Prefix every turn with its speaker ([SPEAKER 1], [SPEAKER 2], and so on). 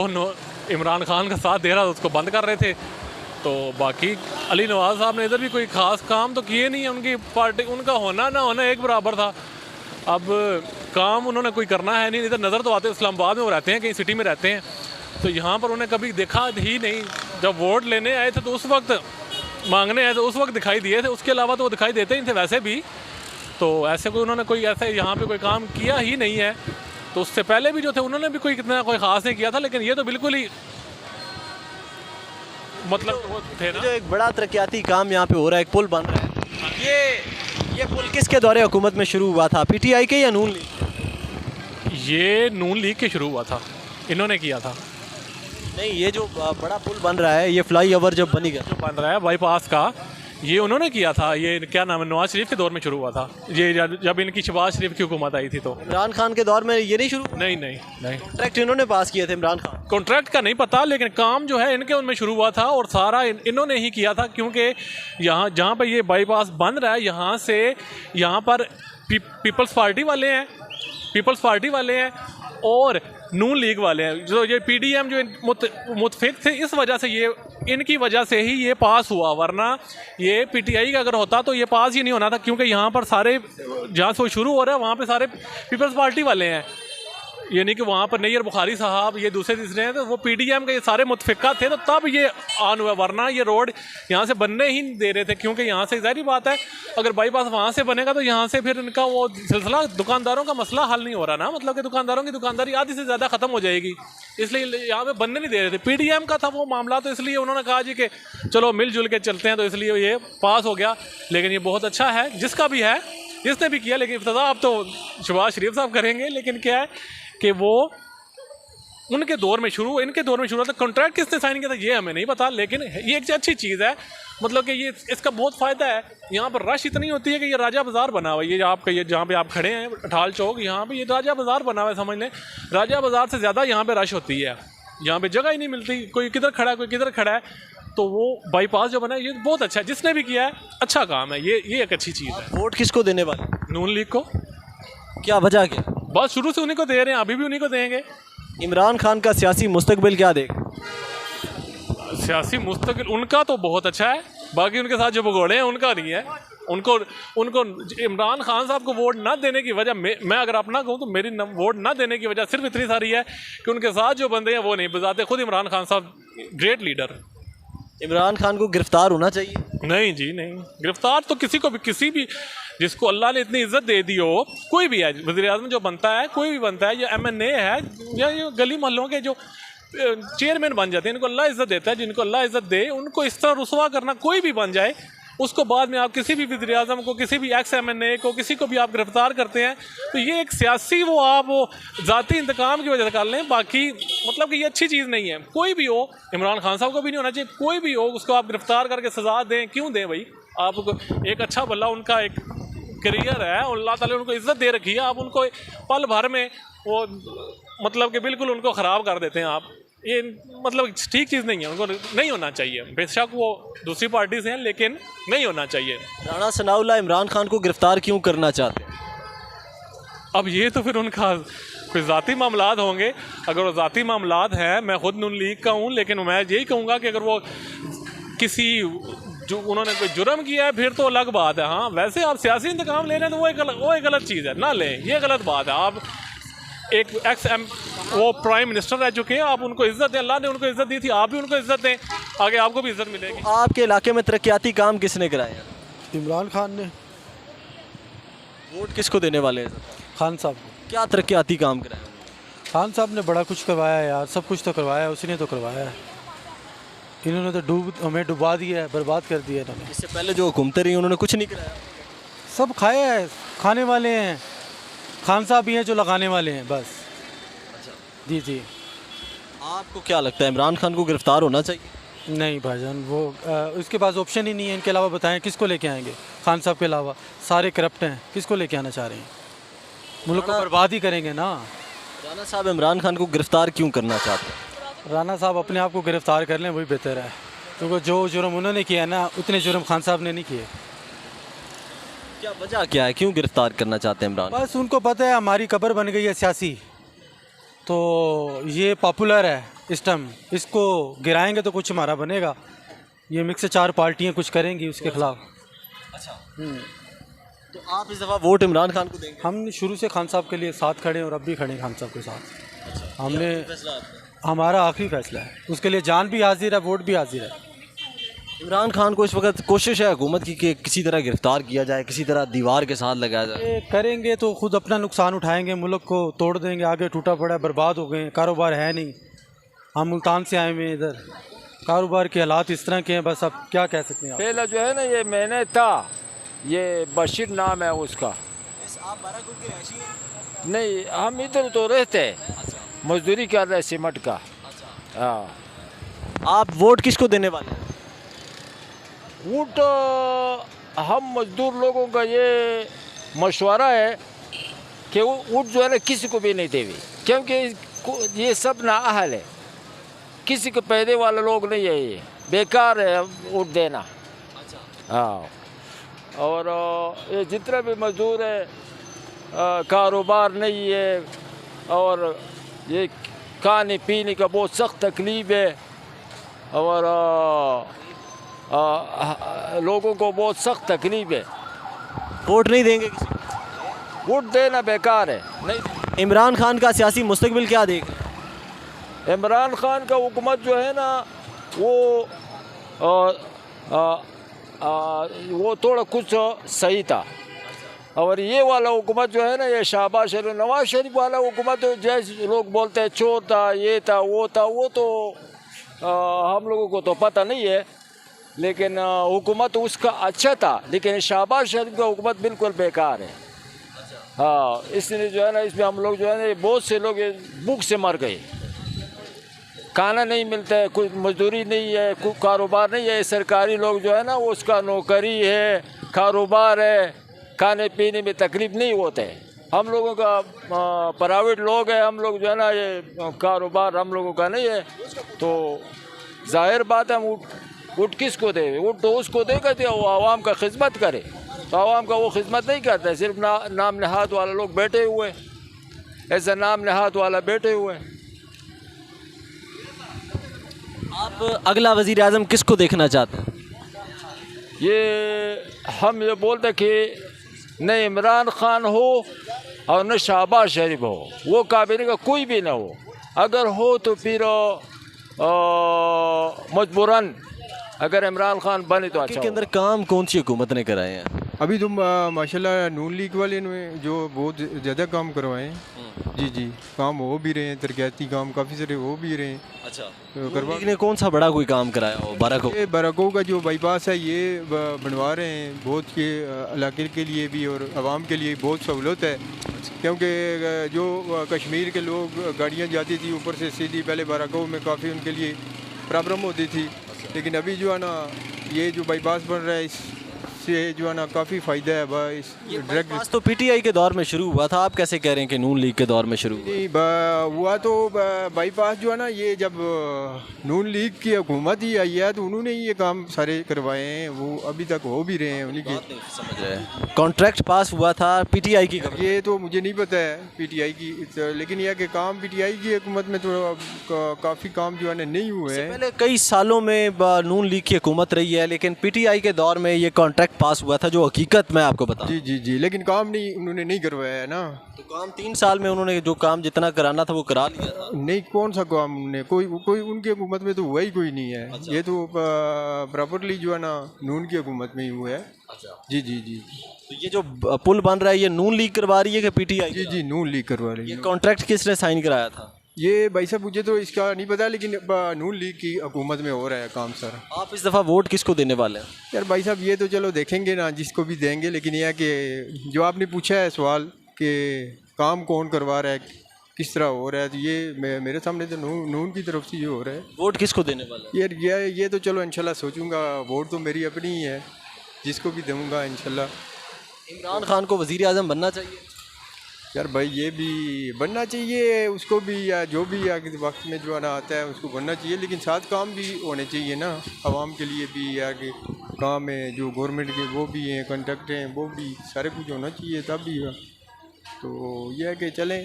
[SPEAKER 1] इमरान खान का साथ दे रहा था उसको बंद कर रहे थे। तो बाकी अली नवाज साहब ने इधर भी कोई ख़ास काम तो किए नहीं, उनकी पार्टी उनका होना ना होना एक बराबर था। अब काम उन्होंने कोई करना है नहीं, इधर नज़र तो आते इस्लामाबाद में वो रहते हैं, कहीं सिटी में रहते हैं, तो यहाँ पर उन्हें कभी देखा ही नहीं। जब वोट लेने आए थे तो उस वक्त मांगने आए तो उस वक्त दिखाई दिए थे, उसके अलावा तो वो दिखाई देते ही थे वैसे भी। तो ऐसे कोई उन्होंने कोई ऐसे यहाँ पे कोई काम किया ही नहीं है। तो उससे पहले भी जो थे उन्होंने भी कोई कितना कोई ख़ास नहीं किया था, लेकिन ये तो बिल्कुल ही मतलब वो थे ना।
[SPEAKER 2] जो एक बड़ा तरक्याती काम यहाँ पे हो रहा है, एक पुल बन रहा है, ये पुल किसके दौरे हुकूमत में शुरू हुआ था, पीटीआई के या नून लीग?
[SPEAKER 1] ये नून लीग के शुरू हुआ था, इन्होंने किया था।
[SPEAKER 2] नहीं, ये जो बड़ा पुल बन रहा है, ये फ्लाई ओवर जब बनी गया
[SPEAKER 1] जो बन रहा है बाईपास का, ये उन्होंने किया था। ये क्या नाम है, नवाज शरीफ के दौर में शुरू हुआ था, ये जब इनकी शहबाज शरीफ की हुकूमत आई थी। तो
[SPEAKER 2] इमरान खान के दौर में ये नहीं शुरू?
[SPEAKER 1] नहीं नहीं नहीं,
[SPEAKER 2] कॉन्ट्रैक्ट इन्होंने पास किए थे इमरान खान।
[SPEAKER 1] कॉन्ट्रैक्ट का नहीं पता, लेकिन काम जो है इनके उनमें शुरू हुआ था और सारा इन्होंने ही किया था। क्योंकि यहाँ जहाँ पर ये बाईपास बन रहा है, यहाँ से यहाँ पर पीपल्स पार्टी वाले हैं और नून लीग वाले हैं। जो ये पीडीएम जो मुतफिक थे, इस वजह से ये इनकी वजह से ही ये पास हुआ, वरना ये पीटीआई का अगर होता तो ये पास ही नहीं होना था। क्योंकि यहाँ पर सारे जहाँ से वो शुरू हो रहा है वहाँ पे सारे पीपल्स पार्टी वाले हैं, यानी कि वहाँ पर नैयर बुखारी साहब ये दूसरे तीसरे हैं, तो वो पीडीएम के ये सारे मुतफिका थे, तो तब ये आन हुआ, वरना ये रोड यहाँ से बनने ही नहीं दे रहे थे। क्योंकि यहाँ से ज़ाहिर बात है अगर बाईपास वहाँ से बनेगा तो यहाँ से फिर इनका वो सिलसिला दुकानदारों का मसला हल नहीं हो रहा ना, मतलब कि दुकानदारों की दुकानदारी आधी से ज़्यादा ख़त्म हो जाएगी, इसलिए यहाँ पे बनने नहीं दे रहे थे। पीडीएम का था वो मामला, तो इसलिए उन्होंने कहा जी कि चलो मिलजुल के चलते हैं, तो इसलिए ये पास हो गया। लेकिन ये बहुत अच्छा है जिसका भी है, जिसने भी किया। लेकिन इब्तिदा अब तो शहबाज शरीफ साहब करेंगे, लेकिन क्या है कि वो उनके दौर में इनके दौर में शुरू था। कॉन्ट्रैक्ट किसने साइन किया था ये हमें नहीं पता, लेकिन ये एक अच्छी चीज़ है, मतलब कि ये इसका बहुत फ़ायदा है। यहाँ पर रश इतनी होती है कि ये राजा बाज़ार बना हुआ है, ये आपका ये जहाँ पे आप खड़े हैं अठाल चौक, यहाँ पे ये राजा बाज़ार बना हुआ है, समझ लें। राजा बाज़ार से ज़्यादा यहाँ पे रश होती है, यहाँ पे जगह ही नहीं मिलती, कोई किधर खड़ा है कोई किधर खड़ा है। तो वो बाईपास जो बना है ये बहुत अच्छा है, जिसने भी किया है अच्छा काम है, ये एक अच्छी चीज़ है।
[SPEAKER 2] वोट किसको देने वाले?
[SPEAKER 1] नून लीग को।
[SPEAKER 2] क्या वजह क्या?
[SPEAKER 1] बस शुरू से उन्हीं को दे रहे हैं, अभी भी उन्हीं को देंगे।
[SPEAKER 2] इमरान खान का सियासी मुस्तकबिल क्या देगा?
[SPEAKER 1] सियासी मुस्तकिल उनका तो बहुत अच्छा है, बाकी उनके साथ जो भगोड़े हैं उनका नहीं है। उनको इमरान खान साहब को वोट ना देने की वजह, मैं अगर अपना कहूँ तो मेरी वोट ना देने की वजह सिर्फ इतनी सारी है कि उनके साथ जो बंदे हैं वो नहीं बजाते। खुद इमरान खान साहब ग्रेट लीडर।
[SPEAKER 2] इमरान खान को गिरफ्तार होना चाहिए?
[SPEAKER 1] नहीं जी नहीं, गिरफ्तार तो किसी भी जिसको अल्लाह ने इतनी इज्जत दे दी हो, कोई भी है वज़ीर-ए-आज़म जो बनता है, कोई भी बनता है, या एमएनए है या ये गली मोहल्लों के जो चेयरमैन बन जाते हैं, इनको अल्लाह इज्जत देता है। जिनको अल्लाह इज्जत दे उनको इस तरह रुसवा करना, कोई भी बन जाए उसको बाद में आप किसी भी वज़ीर-ए-आज़म को, किसी भी एक्स एमएनए को, किसी को भी आप गिरफ्तार करते हैं, तो ये एक सियासी वो आप वो ज़ाती इंतकाम की वजह से कर लें। बाकी मतलब कि ये अच्छी चीज़ नहीं है। कोई भी हो, इमरान खान साहब को भी नहीं होना चाहिए, कोई भी हो उसको आप गिरफ्तार करके सज़ा दें, क्यों दें भाई? आपको एक अच्छा भला उनका एक करियर है, अल्लाह ताला ने उनको इज्जत दे रखी है, आप उनको पल भर में वो मतलब कि बिल्कुल उनको ख़राब कर देते हैं आप। ये मतलब ठीक चीज़ नहीं है, उनको नहीं होना चाहिए। बेशक वो दूसरी पार्टी से हैं, लेकिन नहीं होना चाहिए।
[SPEAKER 2] राणा सनाउल्लाह इमरान खान को गिरफ्तार क्यों करना चाहते हैं?
[SPEAKER 1] अब ये तो फिर उनका कोई ज़ाती मामलात होंगे। अगर वो ज़ाती मामलात हैं, मैं खुद नून लीग का हूँ, लेकिन मैं यही कहूँगा कि अगर वो किसी जो उन्होंने कोई जुर्म किया है फिर तो अलग बात है। हाँ, वैसे आप सियासी इंतकाम ले रहे हैं तो वो एक गलत चीज़ है, ना लें, ये गलत बात है। आप एक वो प्राइम मिनिस्टर रह चुके हैं, आप उनको इज्जत दें, अल्लाह ने उनको इज्जत दी थी, आप भी उनको इज्जत दें, आगे आपको भी इज्जत मिलेगी।
[SPEAKER 2] आपके इलाके में तरक्याती काम किसने कराया?
[SPEAKER 3] इमरान खान ने।
[SPEAKER 2] वोट किसको देने वाले हैं?
[SPEAKER 3] खान साहब को।
[SPEAKER 2] क्या तरक्याती काम कराया?
[SPEAKER 3] खान साहब ने बड़ा कुछ करवाया यार, सब कुछ तो करवाया है, उसी ने तो करवाया है। इन्होंने तो हमें डुबा दिया है, बर्बाद कर दिया इन्होंने।
[SPEAKER 2] इससे पहले जो हुकूमतें रही उन्होंने कुछ नहीं कराया।
[SPEAKER 3] सब खाया है, खाने वाले हैं, खान साहब ही हैं जो लगाने वाले हैं बस। जी जी।
[SPEAKER 2] आपको क्या लगता है इमरान खान को गिरफ्तार होना चाहिए?
[SPEAKER 3] नहीं भाईजान, वो उसके पास ऑप्शन ही नहीं है। इनके अलावा बताएं किसको लेके आएंगे? खान साहब के अलावा सारे करप्ट हैं, किसको लेके आना चाह रहे हैं? मुल्क को बर्बाद ही करेंगे ना।
[SPEAKER 2] राणा साहब इमरान खान को गिरफ्तार क्यों करना चाहते हैं?
[SPEAKER 3] राणा साहब अपने आप को गिरफ्तार कर लें, वही बेहतर है, क्योंकि जो जुर्म उन्होंने किया है ना, उतने जुर्म खान साहब ने नहीं किए।
[SPEAKER 2] क्या वजह क्या है, क्यों गिरफ्तार करना चाहते हैं इमरान?
[SPEAKER 3] बस उनको पता है हमारी कब्र बन गई है सियासी, तो ये पॉपुलर है, इस टाइम इसको गिराएंगे तो कुछ हमारा बनेगा। ये मिक्स से 4 पार्टियां कुछ करेंगी उसके खिलाफ।
[SPEAKER 2] अच्छा, तो आप इस दफ़ा वोट इमरान खान को देंगे?
[SPEAKER 3] हम शुरू से खान साहब के लिए साथ खड़े हैं और अब भी खड़े हैं खान साहब के साथ। हमने हमारा आखिरी फैसला है, उसके लिए जान भी हाजिर है, वोट भी हाजिर है।
[SPEAKER 2] इमरान खान को इस वक्त कोशिश है हुकूमत की कि किसी तरह गिरफ्तार किया जाए, किसी तरह दीवार के साथ लगाया जाए।
[SPEAKER 3] ये करेंगे तो खुद अपना नुकसान उठाएंगे, मुल्क को तोड़ देंगे, आगे टूटा पड़ा है, बर्बाद हो गए, कारोबार है नहीं। हम मुल्तान से आए हुए हैं, इधर कारोबार के हालात इस तरह के हैं, बस अब क्या कह सकते हैं।
[SPEAKER 4] पहला जो है ना ये मैंने था, ये बशीर नाम है उसका।
[SPEAKER 2] आप बाराकोट के रहशी हैं?
[SPEAKER 4] नहीं, हम इधर तो रहते हैं, मजदूरी कर रहे हैं सीमेंट का। हाँ,
[SPEAKER 2] आप वोट किसको देने वाले हैं?
[SPEAKER 4] वोट हम मजदूर लोगों का ये मशवरा है कि वो वोट जो है ना किसी को भी नहीं देवी, क्योंकि ये सब नाअहल है, किसी को पैदे वाले लोग नहीं है, ये बेकार है वोट देना। हाँ, और ये जितने भी मजदूर है कारोबार नहीं है, और ये खाने पीने का बहुत सख्त तकलीफ है, और लोगों को बहुत सख्त तकलीफ है।
[SPEAKER 2] वोट नहीं देंगे किसी को?
[SPEAKER 4] वोट देना बेकार है, नहीं।
[SPEAKER 2] इमरान खान का सियासी मुस्तकबिल क्या देख रहे हैं?
[SPEAKER 4] इमरान खान का हुकूमत जो है ना वो थोड़ा कुछ सही था, और ये वाला हुकूमत जो है ना, ये शहबाज शरीफ नवाज शरीफ वाला हुकूमत, जैसे लोग बोलते हैं चोर था, ये था, वो तो हम लोगों को तो पता नहीं है, लेकिन हुकूमत उसका अच्छा था, लेकिन शहबाज शरीफ का हुकूमत बिल्कुल बेकार है। हाँ, इसलिए जो है ना, इसमें हम लोग जो है ना, बहुत से लोग भूख से मर गए, खाना नहीं मिलता है, कोई मजदूरी नहीं है, कोई कारोबार नहीं है। सरकारी लोग जो है ना, उसका नौकरी है, कारोबार है, खाने पीने में तकलीफ नहीं होते। हम लोगों का प्राइवेट लोग है, हम लोग जो है ना, ये कारोबार हम लोगों का नहीं है, तो जाहिर बात है हम वोट किसको दे? वोट तो उसको देगा जो वो आवाम का खिदमत करे, तो आवाम का वो खिदमत नहीं करता है, सिर्फ नाम नहाद वाला लोग बैठे हुए, ऐसा नाम नहाद वाला बैठे हुए।
[SPEAKER 2] आप अगला वज़ीर आज़म किसको देखना चाहते हैं?
[SPEAKER 4] ये हम ये बोलते कि न इमरान खान हो और न शहबाज शरीफ हो, वो काबिल का कोई भी ना हो। अगर हो तो फिर मजबूरन अगर इमरान खान बने तो अच्छा
[SPEAKER 2] के अंदर काम कौन सी हुकूमत ने कराए हैं?
[SPEAKER 5] अभी तो माशाल्लाह नून लीग वाले ने जो बहुत ज़्यादा काम करवाए हैं। जी जी, काम हो भी रहे हैं, तरक्याती काम काफ़ी सारे हो भी रहे हैं।
[SPEAKER 2] अच्छा,
[SPEAKER 5] तो करवा
[SPEAKER 2] ने कौन सा बड़ा कोई काम कराया हो? बाराकोट
[SPEAKER 5] ये बाराकोट का जो बाईपास है ये बनवा रहे हैं, बहुत के इलाके के लिए भी और आवाम के लिए बहुत सहूलत है, क्योंकि जो कश्मीर के लोग गाड़ियाँ जाती थी ऊपर से सीधी, पहले बाराकोट में काफ़ी उनके लिए प्रॉब्लम होती थी, लेकिन अभी जो है ना ये जो बाईपास बन रहा है इससे जो है ना काफ़ी फ़ायदा है। इस डायरेक्ट
[SPEAKER 2] तो पीटीआई के दौर में शुरू हुआ था, आप कैसे कह रहे हैं कि नून लीग के दौर में शुरू हुआ?
[SPEAKER 5] नहीं हुआ तो बाईपास जो है ना, ये जब नून लीग की हुकूमत ही आई है तो उन्होंने ही ये काम सारे करवाए हैं, वो अभी तक हो भी रहे हैं उन्हीं के।
[SPEAKER 2] समझ रहे हैं, कॉन्ट्रैक्ट पास हुआ था पीटीआई की।
[SPEAKER 5] ये तो मुझे नहीं पता है पीटीआई की, लेकिन यह कि काम पीटीआई की हुकूमत में तो काफ़ी काम जो है ना नहीं हुए हैं।
[SPEAKER 2] पहले कई सालों में नून लीग की हुकूमत रही है, लेकिन पीटीआई के दौर में ये कॉन्ट्रैक्ट पास हुआ था, जो हकीकत मैं आपको बताऊं।
[SPEAKER 5] जी जी जी, लेकिन काम नहीं उन्होंने नहीं करवाया है ना।
[SPEAKER 2] तो काम 3 साल में उन्होंने जो काम जितना कराना था वो करा लिया था।
[SPEAKER 5] नहीं, कौन सा काम उन्होंने कोई उनकी हुकूमत में तो हुआ ही कोई नहीं है। अच्छा। ये तो प्रॉपर्ली जो है ना नून की हुकूमत में ही हुआ है। अच्छा। जी जी जी,
[SPEAKER 2] तो ये जो पुल बन रहा है ये नून लीग करवा रही है कि पीटीआई?
[SPEAKER 5] जी जी, नून लीग करवा रही है।
[SPEAKER 2] ये कॉन्ट्रैक्ट किसने साइन कराया था?
[SPEAKER 5] ये भाई साहब मुझे तो इसका नहीं पता, लेकिन नून लीग की हुकूमत में हो रहा है काम सर।
[SPEAKER 2] आप इस दफ़ा वोट किसको देने वाले हैं?
[SPEAKER 5] यार भाई साहब ये तो चलो देखेंगे ना, जिसको भी देंगे, लेकिन यह कि जो आपने पूछा है सवाल कि काम कौन करवा रहा है, किस तरह हो रहा है, तो ये मेरे सामने तो नून की तरफ से ये हो रहा है।
[SPEAKER 2] वोट किसको देने वाले हैं?
[SPEAKER 5] यार ये तो चलो इंशाल्लाह सोचूंगा, वोट तो मेरी अपनी ही है, जिसको भी दूँगा इंशाल्लाह।
[SPEAKER 2] इमरान खान को वज़ीर आज़म बनना चाहिए?
[SPEAKER 5] यार भाई ये भी बनना चाहिए उसको भी, या जो भी आगे वक्त में जो आना आता है उसको बनना चाहिए, लेकिन साथ काम भी होने चाहिए ना, आवाम के लिए भी आगे काम है, जो गवर्नमेंट के वो भी हैं, कॉन्ट्रैक्ट हैं, वो भी सारे कुछ होना चाहिए, तब भी। तो यह है कि चलें।